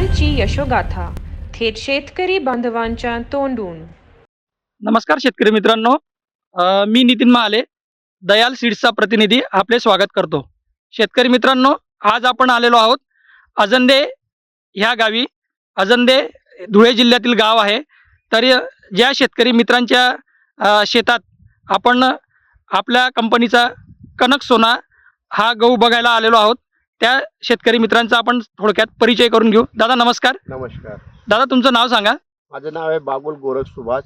बदलची यशोगाथा थेट शेतकरी बांधवांच्या तोंडून। नमस्कार शेतकरी मित्रांनो, मी नितीन महाले, दयाल सीड्सचा प्रतिनिधी आपले स्वागत करतो। शेतकरी मित्रांनो, आज आपण आलेलो आहोत अजंदे ह्या गावी। अजंदे धुळे जिल्ह्यातील गाव आहे। तर ज्या शेतकरी मित्रांच्या शेतात आपण आपल्या कंपनीचा कनक सोना हा गहू बघायला आलेलो आहोत, त्या शेतकरी मित्रांचा आपण थोडक्यात परिचय करून घेऊ। दादा नमस्कार। नमस्कार दादा तुमचं नाव सांगा। माझं नाव आहे बाबुल गोरख सुभाष,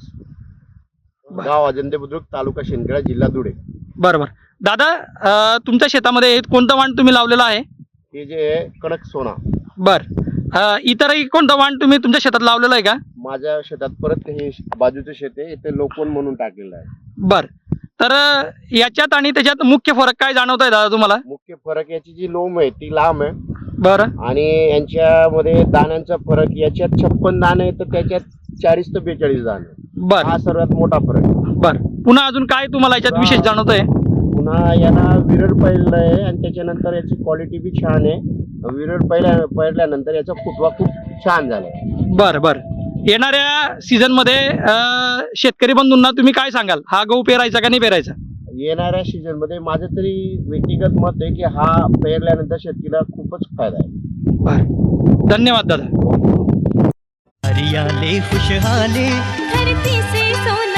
गाव अजंदे बुद्रुक, तालुका शिंदखेडा, जिल्हा धुळे। बरोबर दादा, तुमच्या शेतामध्ये कोणतं वाण तुम्ही लावलेलं आहे? हे जे आहे कणक सोना। बर, इतरही कोणतं वाण तुम्ही तुमच्या शेतात लावलेलं आहे का? माझ्या शेतात परत हे बाजूचं शेत आहे, इथे लोकवन म्हणून टाकलेलं आहे। बर, तर याच्यात आणि त्याच्यात मुख्य फरक काय जाणवत आहे दादा तुम्हाला? मुख्य फरक याची जी लोम आहे ती लांब आहे, बरं, आणि यांच्यामध्ये दाण्यांचा फरक, याच्यात 56 दाणे तर त्याच्यात 40 ते 42 दाणे। बर हा सर्वात मोठा फरक आहे। बर, पुन्हा अजून काय तुम्हाला याच्यात विशेष जाणवत आहे? पुन्हा याला विरळ पहिलं आहे, आणि त्याच्यानंतर याची क्वालिटी बी छान आहे। विरळ पहिल्यानंतर याचा फुटवा खूप छान झाला। बर बर, येणाऱ्या सीझन मध्ये शेतकरी बंधूंना तुम्ही काय सांगाल? हा गहू पेरायचा का नाही पेरायचा? येणाऱ्या सीझन मध्ये माझं तरी व्यक्तिगत मत आहे की हा पेरल्यानंतर शेतीला खूपच फायदा आहे। बर, धन्यवाद दादा। हरियाले खुशहाली धरती से सोना